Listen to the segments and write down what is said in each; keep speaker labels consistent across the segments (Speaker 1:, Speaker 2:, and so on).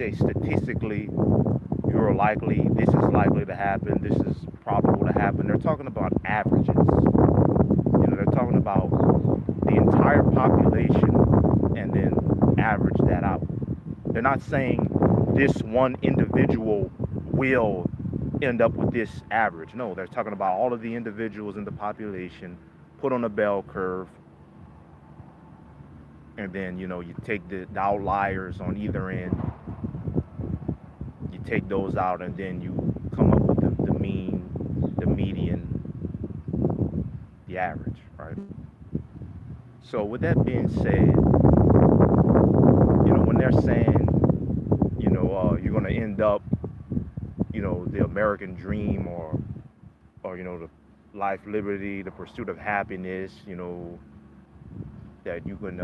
Speaker 1: say statistically, you're likely, this is likely to happen, this is probable to happen. They're talking about averages. They're talking about the entire population and then average that out. They're not saying this one individual will end up with this average. No, they're talking about all of the individuals in the population put on a bell curve, and then you take the outliers on either end, you take those out, and then you come up with the mean, the median, the average, right? So with that being said, when they're saying, you're going to end up, the American dream, or the life, liberty, the pursuit of happiness, that you can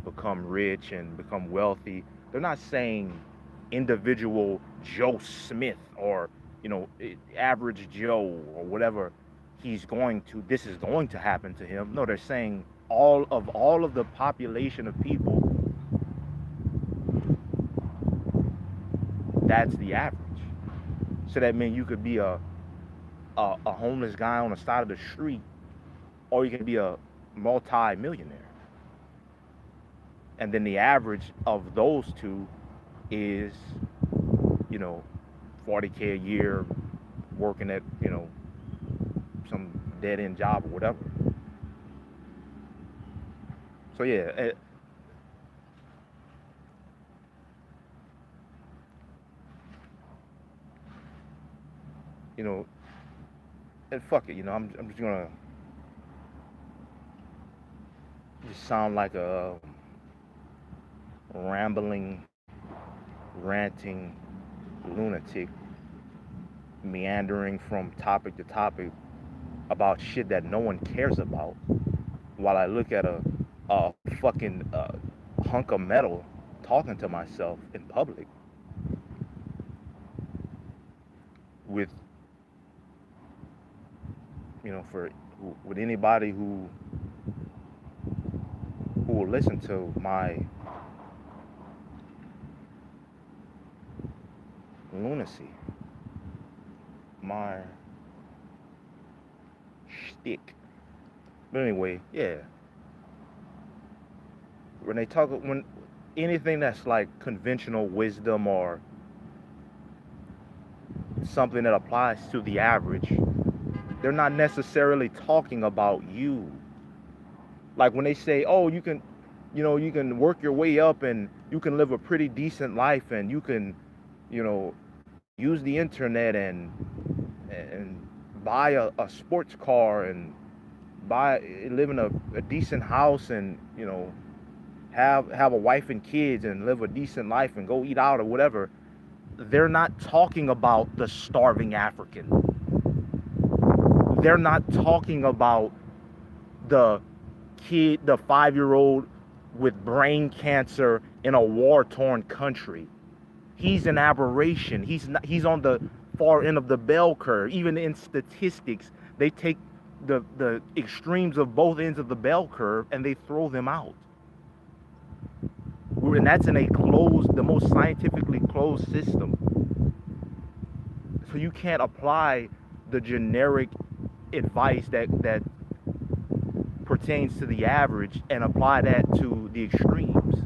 Speaker 1: become rich and become wealthy. They're not saying individual Joe Smith or average Joe or whatever this is going to happen to him. No, they're saying all of the population of people, that's the average. So that means you could be a homeless guy on the side of the street, or you can be a multi-millionaire. And then the average of those two is, 40K a year, working at, some dead-end job or whatever. So yeah, and fuck it, I'm just gonna just sound like a rambling, ranting lunatic, meandering from topic to topic about shit that no one cares about, while I look at a fucking hunk of metal talking to myself in public with for with anybody who will listen to my lunacy, my shtick. But anyway, yeah. When anything that's like conventional wisdom or something that applies to the average, they're not necessarily talking about you. Like when they say, oh, you can work your way up and you can live a pretty decent life and you can, use the internet and buy a sports car and live in a decent house and, have a wife and kids and live a decent life and go eat out or whatever. They're not talking about the starving African. They're not talking about the 5-year-old with brain cancer in a war-torn country. He's an aberration. He's on the far end of the bell curve. Even in statistics, they take the extremes of both ends of the bell curve and they throw them out. And that's in the most scientifically closed system. So you can't apply the generic advice that pertains to the average and apply that to the extremes.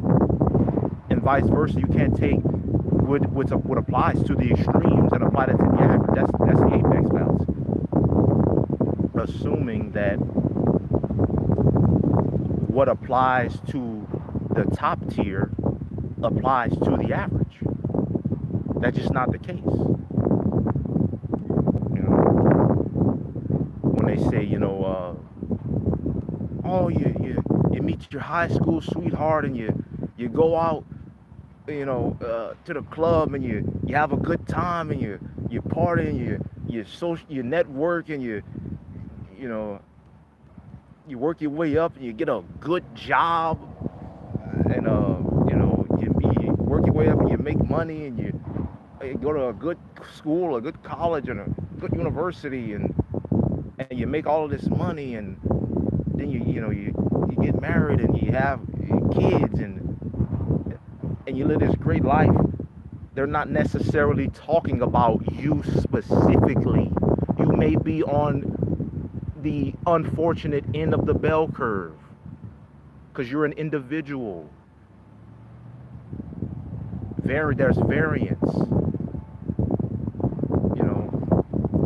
Speaker 1: And vice versa, you can't take what applies to the extremes and apply that to the average. That's the apex fallacy. Assuming that what applies to the top tier applies to the average. That's just not the case. When they say, oh, you meet your high school sweetheart and you go out, to the club and you have a good time and you party and you network and you work your way up and you get a good job and you work your way up and you make money and you go to a good school, a good college and a good university and you make all of this money and then you get married and you have kids and you live this great life, They're not necessarily talking about you specifically. You may be on the unfortunate end of the bell curve because you're an individual. There's variance, you know,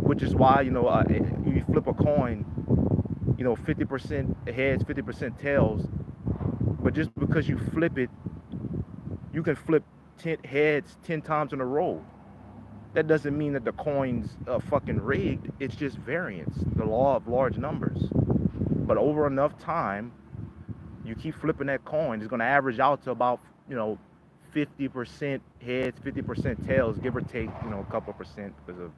Speaker 1: which is why, you flip a coin, 50% heads, 50% tails, but just because you flip it, you can flip 10 heads 10 times in a row. That doesn't mean that the coin's fucking rigged. It's just variance, the law of large numbers. But over enough time, you keep flipping that coin, it's going to average out to about, 50% heads, 50% tails, give or take, a couple of percent because of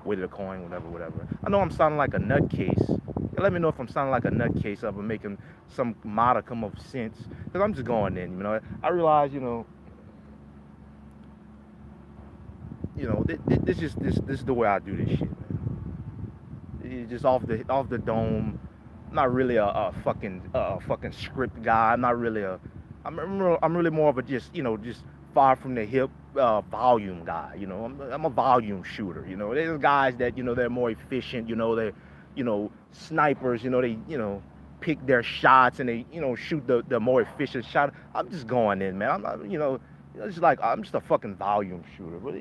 Speaker 1: weight of the coin, whatever. I know I'm sounding like a nutcase. Let me know if I'm sounding like a nutcase of making some modicum of sense, because I'm just going in. I realize, this is the way I do this shit, man. It's just off the dome. I'm not really a fucking script guy. I'm really more of a just far from the hip volume guy. I'm a volume shooter. There's guys that they're more efficient. They're snipers. They pick their shots and they shoot the more efficient shot. I'm just going in, man. I'm not, it's like I'm just a fucking volume shooter. But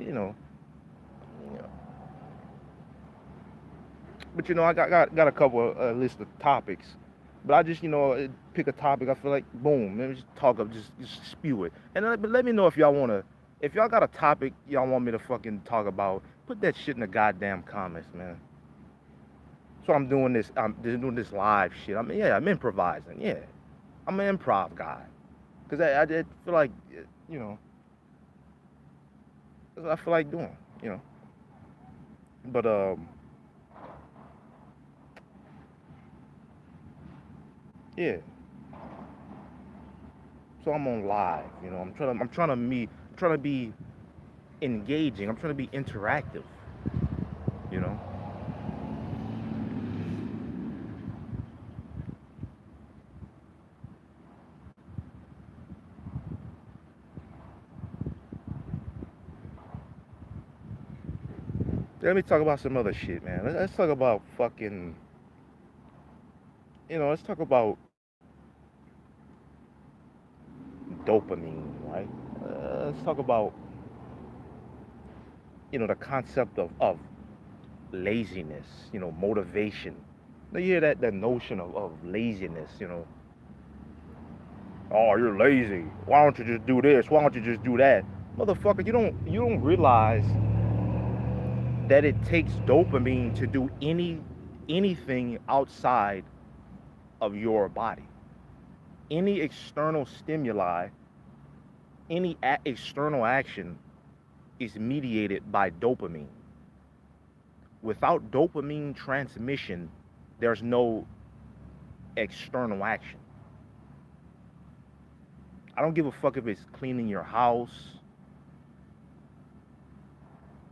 Speaker 1: I got a couple of list of topics, but I just pick a topic. I feel like boom, let me just talk up, just spew it, and let me know if y'all got a topic y'all want me to fucking talk about. Put that shit in the goddamn comments, man. So I'm doing this live shit. I'm improvising. Yeah, I'm an improv guy, cause I feel like that's what I feel like doing. But yeah. So I'm on live. I'm trying to be engaging. I'm trying to be interactive. You know. Let me talk about some other shit, man. Let's talk about fucking. Let's talk about dopamine, right? Let's talk about the concept of laziness, motivation. Now you hear that notion of laziness, oh, you're lazy. Why don't you just do this? Why don't you just do that? Motherfucker, you don't realize that it takes dopamine to do anything outside of your body. Any external stimuli, any external action is mediated by dopamine. Without dopamine transmission, there's no external action. I don't give a fuck if it's cleaning your house,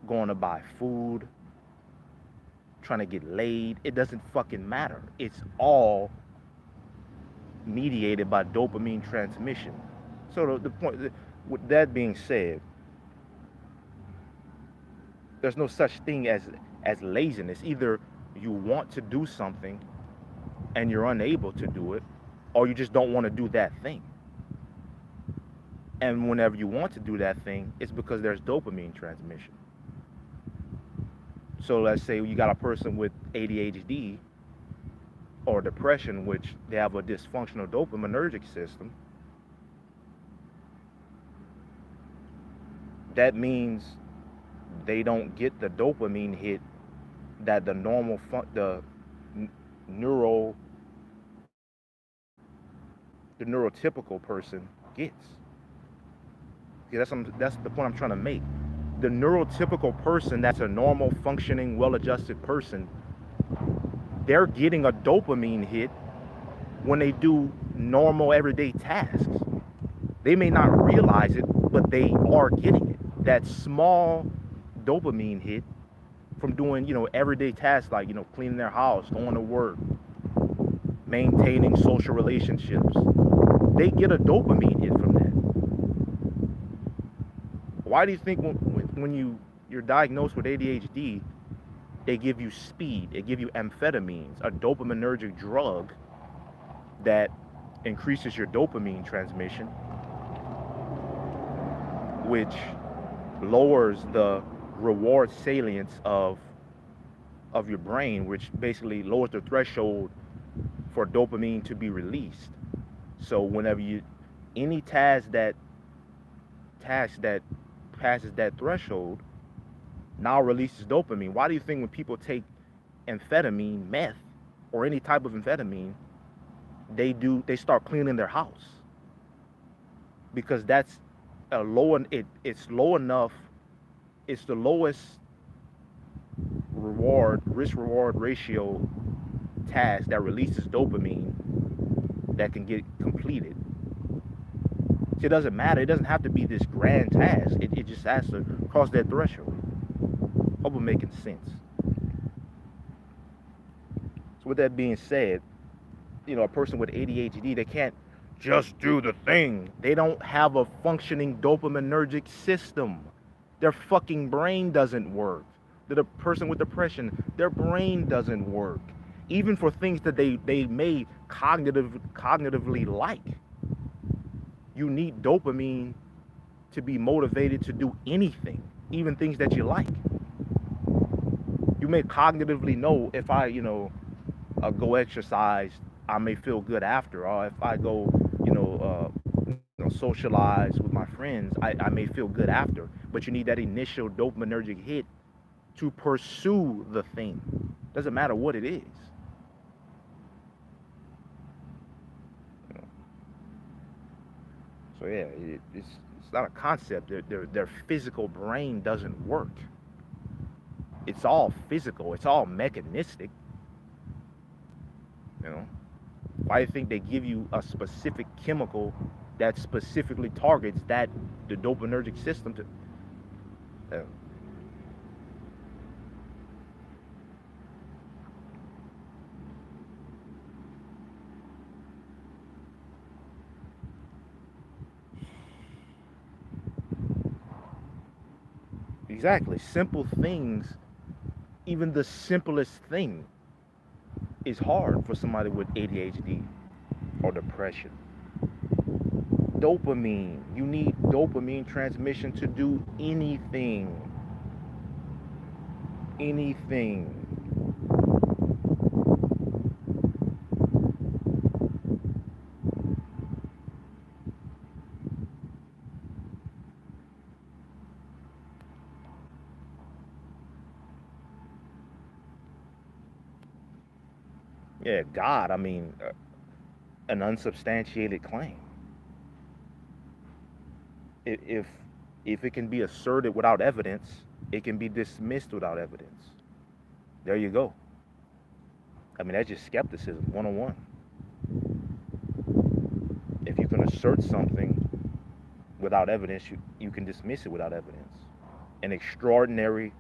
Speaker 1: going to buy food, trying to get laid. It doesn't fucking matter. It's all mediated by dopamine transmission. So the point, with that being said, there's no such thing as laziness. Either you want to do something and you're unable to do it, or you just don't want to do that thing. And whenever you want to do that thing, it's because there's dopamine transmission. So let's say you got a person with ADHD or depression, which they have a dysfunctional dopaminergic system. That means they don't get the dopamine hit that the normal the neurotypical person gets. Yeah, that's the point I'm trying to make. The neurotypical person, that's a normal, functioning, well-adjusted person, they're getting a dopamine hit when they do normal, everyday tasks. They may not realize it, but they are getting it. That small dopamine hit from doing, everyday tasks like, cleaning their house, going to work, maintaining social relationships. They get a dopamine hit from that. Why do you think when you're diagnosed with ADHD, they give you speed, they give you amphetamines, a dopaminergic drug that increases your dopamine transmission, which lowers the reward salience of your brain, which basically lowers the threshold for dopamine to be released. So whenever any task that passes that threshold now releases dopamine. Why do you think when people take amphetamine, meth, or any type of amphetamine, they start cleaning their house? Because that's it's low enough, it's the lowest risk reward ratio task that releases dopamine that can get completed. So it doesn't matter, it doesn't have to be this grand task, it just has to cross that threshold. Hope I'm making sense. So with that being said, a person with ADHD, they can't just do the thing. They don't have a functioning dopaminergic system. Their fucking brain doesn't work. The person with depression, their brain doesn't work. Even for things that they may cognitively like. You need dopamine to be motivated to do anything, even things that you like. You may cognitively know if I, go exercise, I may feel good after, or if I go, socialize with my friends, I may feel good after. But you need that initial dopaminergic hit to pursue the thing. Doesn't matter what it is. So yeah, it's not a concept. Their physical brain doesn't work. It's all physical. It's all mechanistic. Why do you think they give you a specific chemical that specifically targets the dopaminergic system to? Exactly. Simple things, even the simplest thing, is hard for somebody with ADHD or depression. Dopamine. You need dopamine transmission to do anything. Anything. Yeah, God, an unsubstantiated claim. If it can be asserted without evidence, it can be dismissed without evidence. There you go. That's just skepticism 101. If you can assert something without evidence, you can dismiss it without evidence. And extraordinary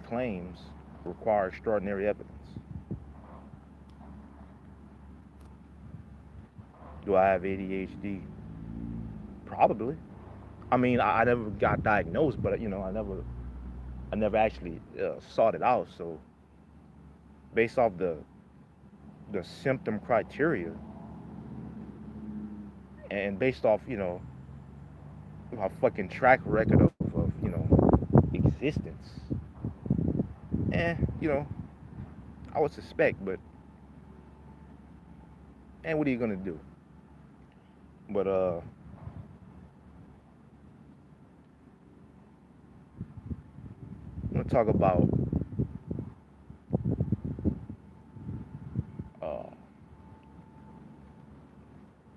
Speaker 1: claims require extraordinary evidence. Do I have ADHD? Probably. I never got diagnosed, but I never actually sought it out. So, based off the symptom criteria, and based off my fucking track record of existence, I would suspect, but what are you gonna do? But I'm gonna talk about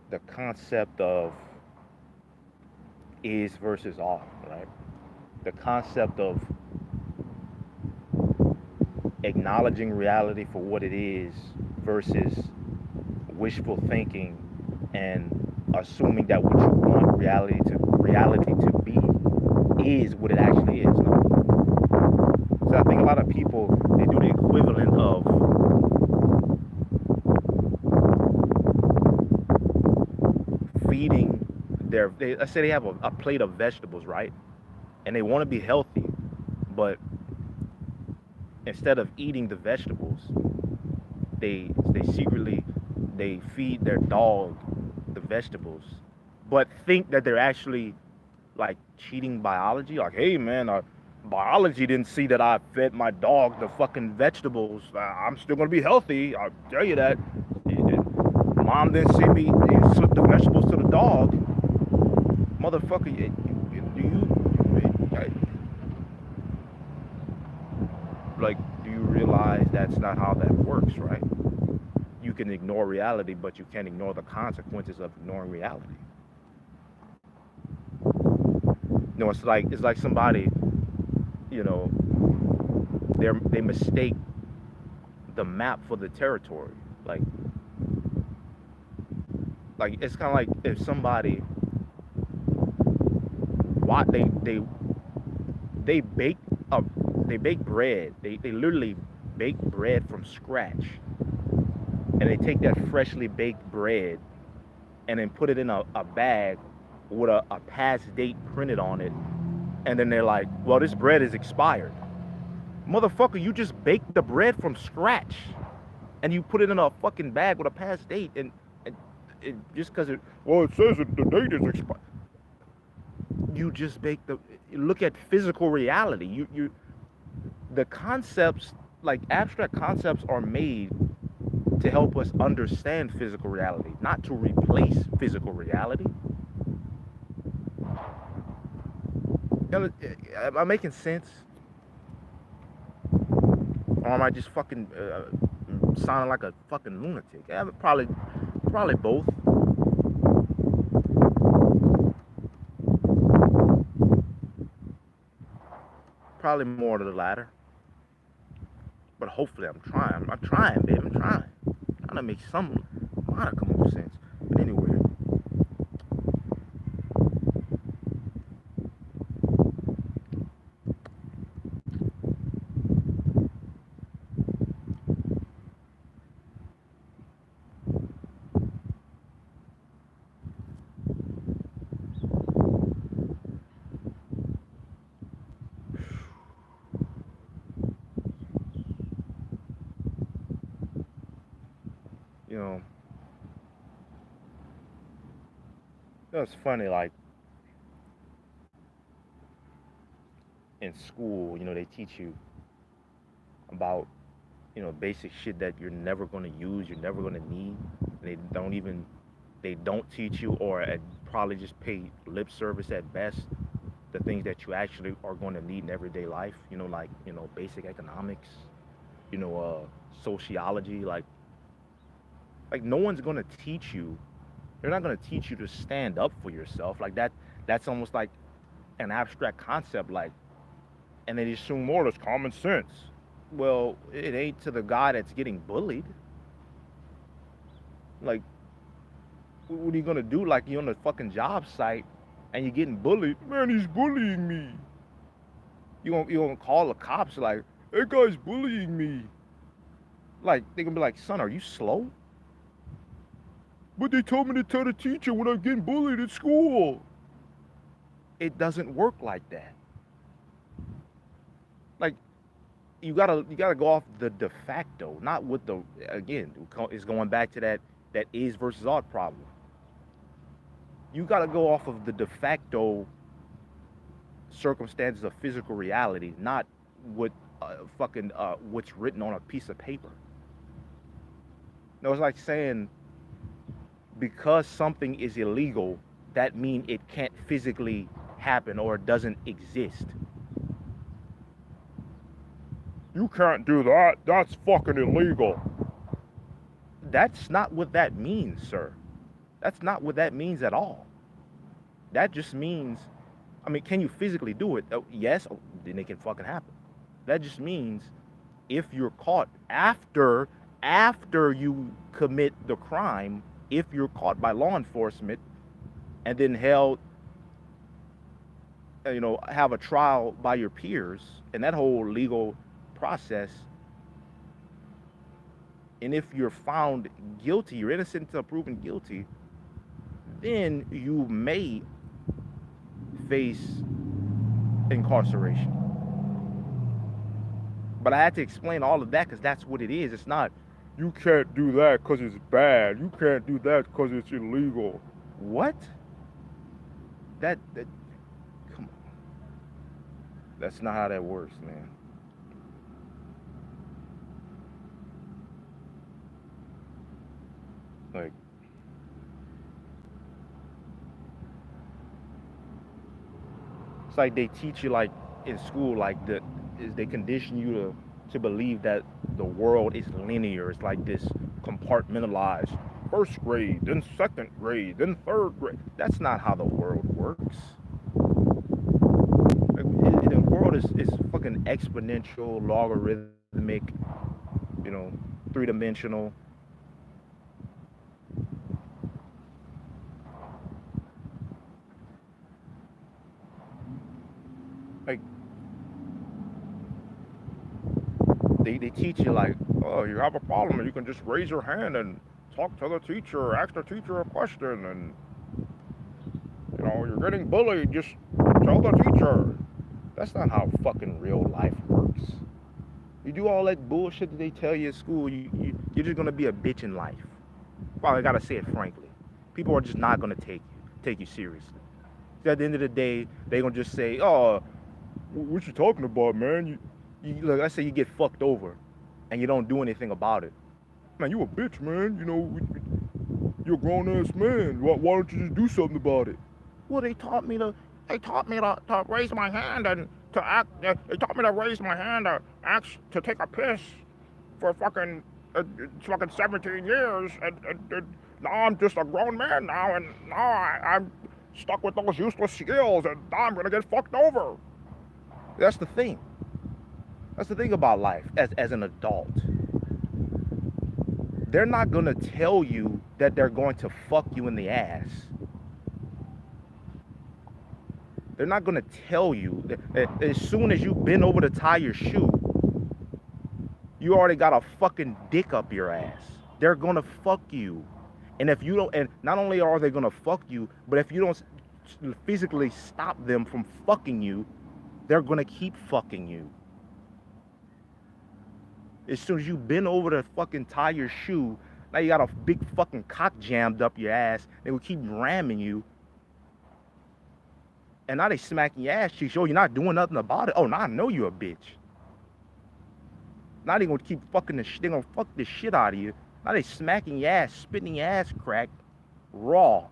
Speaker 1: the concept of is versus are, right? The concept of acknowledging reality for what it is versus wishful thinking and assuming that what you want reality to be is what it actually is. No? So I think a lot of people, they do the equivalent of feeding let's say they have a plate of vegetables, right? And they want to be healthy, but instead of eating the vegetables, they secretly they feed their dog the vegetables, but think that they're actually like cheating biology. Like, hey man, biology didn't see that I fed my dog the fucking vegetables. I'm still gonna be healthy. I'll tell you that. Mom didn't see me slip the vegetables to the dog. Motherfucker, do you realize that's not how that works, right? You can ignore reality, but you can't ignore the consequences of ignoring reality. No, it's like somebody, you know, they mistake the map for the territory. Like it's kind of like if somebody what they bake a they bake bread. They literally bake bread from scratch, and they take that freshly baked bread and then put it in a bag with a past date printed on it, and then they're like, well, this bread is expired. Motherfucker, you just baked the bread from scratch and you put it in a fucking bag with a past date, and it, just because it says that the date is expired. You just baked look at physical reality. The concepts, like abstract concepts, are made to help us understand physical reality, not to replace physical reality. Am I making sense? Or am I just fucking sounding like a fucking lunatic? Yeah, probably both. Probably more to the latter. But hopefully I'm trying. I'm trying, babe. I'm trying. I'm trying to make some modicum of sense. But anyway. You know, it's funny, like in school, they teach you about, basic shit that you're never going to use, you're never going to need. They don't teach you, or probably just pay lip service at best, the things that you actually are going to need in everyday life, like, basic economics, sociology, like no one's going to teach you. They're not going to teach you to stand up for yourself. Like that's almost like an abstract concept, like, and they assume more that's common sense. Well, it ain't to the guy that's getting bullied. Like, what are you gonna do? Like, you're on a fucking job site and you're getting bullied. Man, he's bullying me. You gonna call the cops like, that guy's bullying me. Like, they gonna be like, son, are you slow? But they told me to tell the teacher when I'm getting bullied at school. It doesn't work like that. Like, you gotta go off the de facto, not with the, again, it's going back to that is versus ought problem. You gotta go off of the de facto circumstances of physical reality, not what what's written on a piece of paper. No, it's like saying because something is illegal, that means it can't physically happen or it doesn't exist. You can't do that. That's fucking illegal. That's not what that means, sir. That's not what that means at all. That just means, I mean, can you physically do it? Oh, yes, then it can fucking happen. That just means if you're caught after you commit the crime, if you're caught by law enforcement and then held, have a trial by your peers and that whole legal process, and if you're found guilty, you're innocent until proven guilty, then you may face incarceration. But I had to explain all of that because that's what it is. It's not, you can't do that because it's bad. You can't do that because it's illegal. What? That, come on. That's not how that works, man. Like, it's like they teach you, like, in school, like, they condition you to believe that the world is linear. It's like this compartmentalized first grade, then second grade, then third grade. That's not how the world works. Like, the world is fucking exponential, logarithmic, you know, three-dimensional. Like, they teach you, like, oh, you have a problem, you can just raise your hand and talk to the teacher, ask the teacher a question, and you're getting bullied, just tell the teacher. That's not how fucking real life works. You do all that bullshit that they tell you at school, you're just gonna be a bitch in life. Well, I gotta say it frankly. People are just not gonna take you seriously. At the end of the day, they gonna just say, "Oh, what you talking about, man? Look, let's say you get fucked over, and you don't do anything about it. Man, you a bitch, man. You're a grown ass man. Why don't you just do something about it?" Well, they taught me to raise my hand and to act. They taught me to raise my hand to ask to take a piss for fucking 17 years, and now I'm just a grown man now, and now I'm stuck with those useless skills, and now I'm gonna get fucked over. That's the thing. That's the thing about life as an adult. They're not gonna tell you that they're going to fuck you in the ass. They're not gonna tell you that as soon as you bend over to tie your shoe, you already got a fucking dick up your ass. They're gonna fuck you. And if you don't, and not only are they gonna fuck you, but if you don't physically stop them from fucking you, they're gonna keep fucking you. As soon as you bend over to fucking tie your shoe, now you got a big fucking cock jammed up your ass. They will keep ramming you. And now they smacking your ass cheeks. Oh, you're not doing nothing about it. Oh, now I know you're a bitch. Now they gonna keep fucking the shit. They gonna fuck the shit out of you. Now they smacking your ass, spitting your ass crack, raw.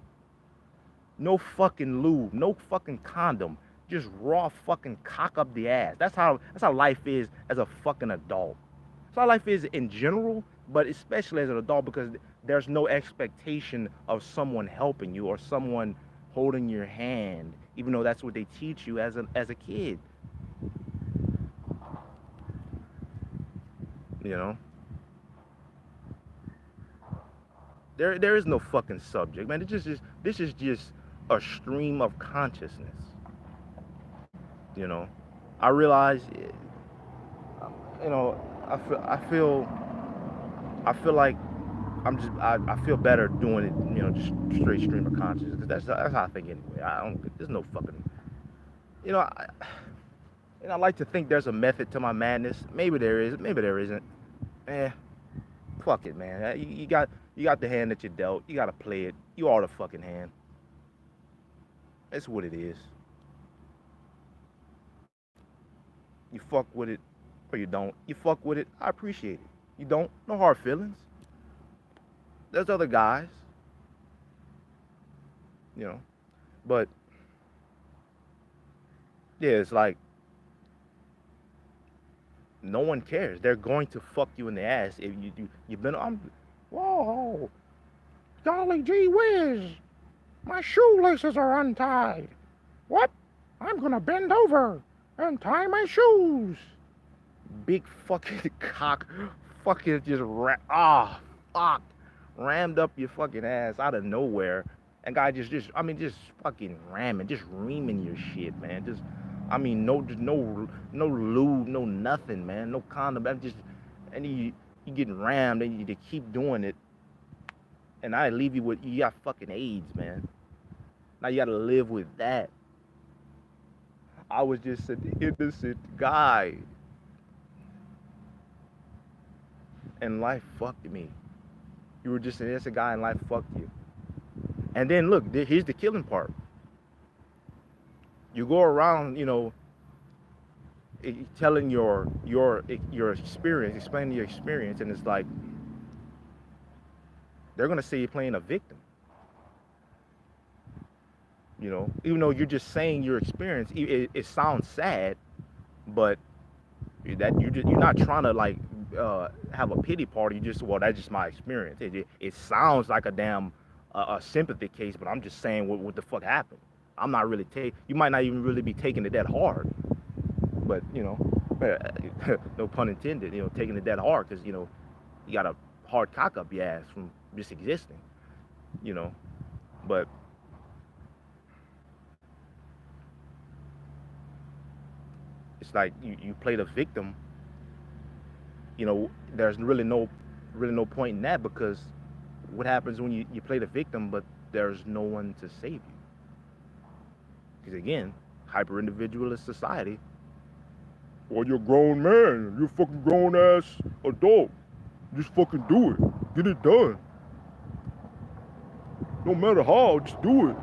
Speaker 1: No fucking lube, no fucking condom. Just raw fucking cock up the ass. That's how life is as a fucking adult. That's how life is in general, but especially as an adult, because there's no expectation of someone helping you or someone holding your hand, even though that's what they teach you as a kid. You know? There is no fucking subject, man. This is just a stream of consciousness. You know? I realize, you know, I feel like I feel better doing it, just straight stream of consciousness, because that's how I think anyway. There's no fucking, you know, I like to think there's a method to my madness. Maybe there is, maybe there isn't. Eh, fuck it, man. You got the hand that you dealt. You gotta play it. You are the fucking hand. That's what it is. You fuck with it or you don't. You fuck with it, I appreciate it. You don't, no hard feelings. There's other guys, you know, but yeah, it's like no one cares. They're going to fuck you in the ass if you've been. Whoa, golly gee whiz, my shoelaces are untied. What? I'm gonna bend over and tie my shoes. Big fucking cock, fucking just fuck, rammed up your fucking ass out of nowhere, and guy just fucking ramming, just reaming your shit, man. No lube, no nothing, man, no condom. And you getting rammed, and you keep doing it, and I leave you with, you got fucking AIDS, man. Now you got to live with that. I was just an innocent guy, and life fucked me. You were just an innocent guy, and life fucked you. And then look, here's the killing part. You go around, telling your experience, explaining your experience, and it's like they're gonna say you're playing a victim. Even though you're just saying your experience, it sounds sad, but you're not trying to like have a pity party. You just, well, that's just my experience. It sounds like a damn a sympathy case, but I'm just saying what the fuck happened. I'm not really you might not even really be taking it that hard, but no pun intended. Taking it that hard because you got a hard cock up your ass from just existing. You know, but it's like you play the victim. There's really no point in that, because what happens when you play the victim but there's no one to save you? Because again, hyper individualist society. Well, you're a grown man, you're a fucking grown ass adult, just fucking do it, get it done, no matter how, just do it.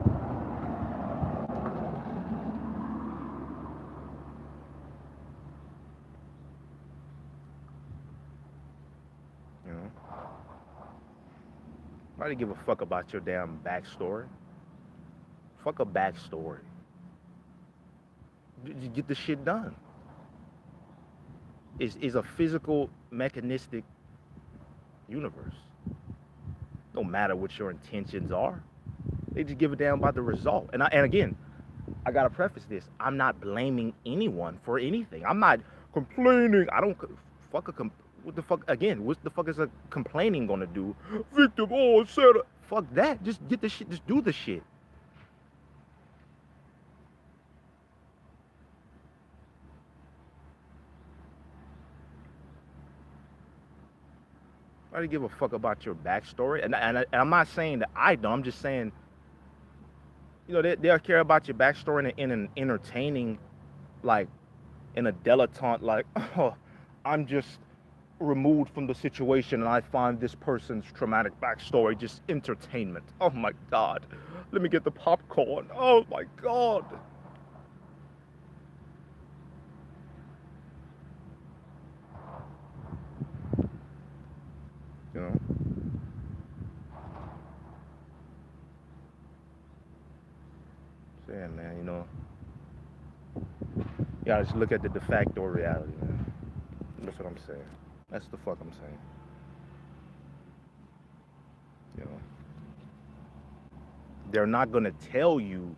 Speaker 1: you know Nobody give a fuck about your damn backstory. Fuck a backstory. You get the shit done. Is a physical, mechanistic universe. No matter what your intentions are, they just give a damn about the result. And again, I gotta preface this: I'm not blaming anyone for anything. I'm not complaining. I don't fuck what the fuck again? What the fuck is a complaining gonna do? Victim, oh, etc. Fuck that. Just get the shit. Just do the shit. I don't give a fuck about your backstory, and I'm not saying that I don't. I'm just saying, they'll care about your backstory in an entertaining, like, in a dilettante, like, oh, I'm just removed from the situation and I find this person's traumatic backstory just entertainment. Oh my God, let me get the popcorn. Oh my God. You know. Saying, man, you gotta just look at the de facto reality, man. That's what I'm saying. That's the fuck I'm saying. You know, they're not gonna tell you.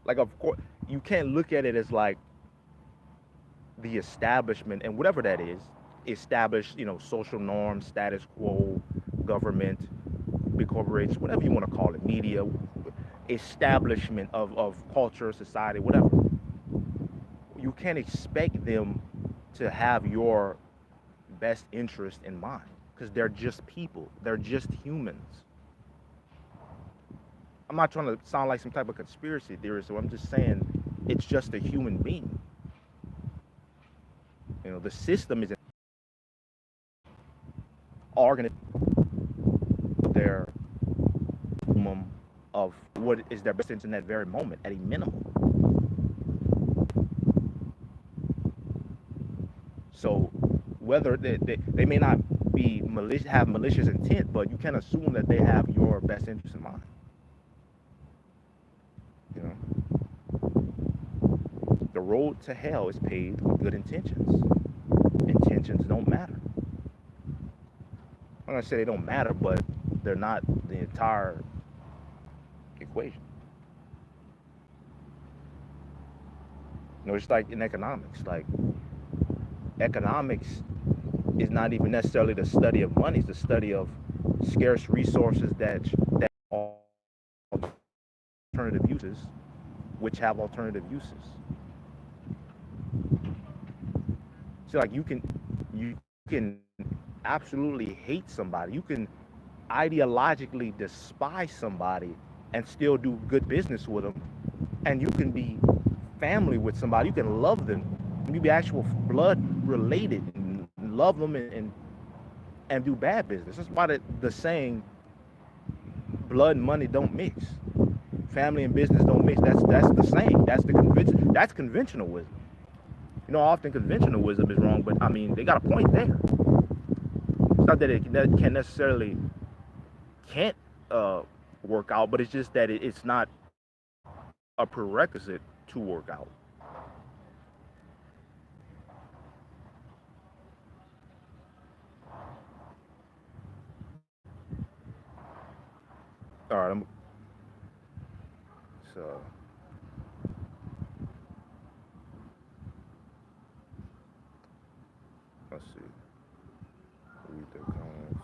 Speaker 1: Like, of course, you can't look at it as like the establishment and whatever that is, established, social norms, status quo, government, big corporations, whatever you want to call it, media, establishment of culture, society, whatever. You can't expect them to have your best interest in mind, because they're just people. They're just humans. I'm not trying to sound like some type of conspiracy theorist, so I'm just saying it's just a human being. The system is an organism. Their minimum of what is their best interest in that very moment, at a minimum. So whether they may not be have malicious intent, but you can assume that they have your best interest in mind. The road to hell is paved with good intentions. Intentions don't matter. I'm not gonna say they don't matter, but they're not the entire equation. It's like in economics. Like, economics is not even necessarily the study of money; it's the study of scarce resources that are alternative uses, which have alternative uses. So, like, you can absolutely hate somebody. You can ideologically despise somebody and still do good business with them, and you can be family with somebody, you can love them, and you be actual blood related and love them and do bad business. That's why the saying blood and money don't mix, family and business don't mix. That's the saying. That's conventional wisdom. You know, often conventional wisdom is wrong, but I mean they got a point there. It's not that it can necessarily can't uh, work out, but it's just that it's not a prerequisite to work out. All right, so let's see. Read the comments.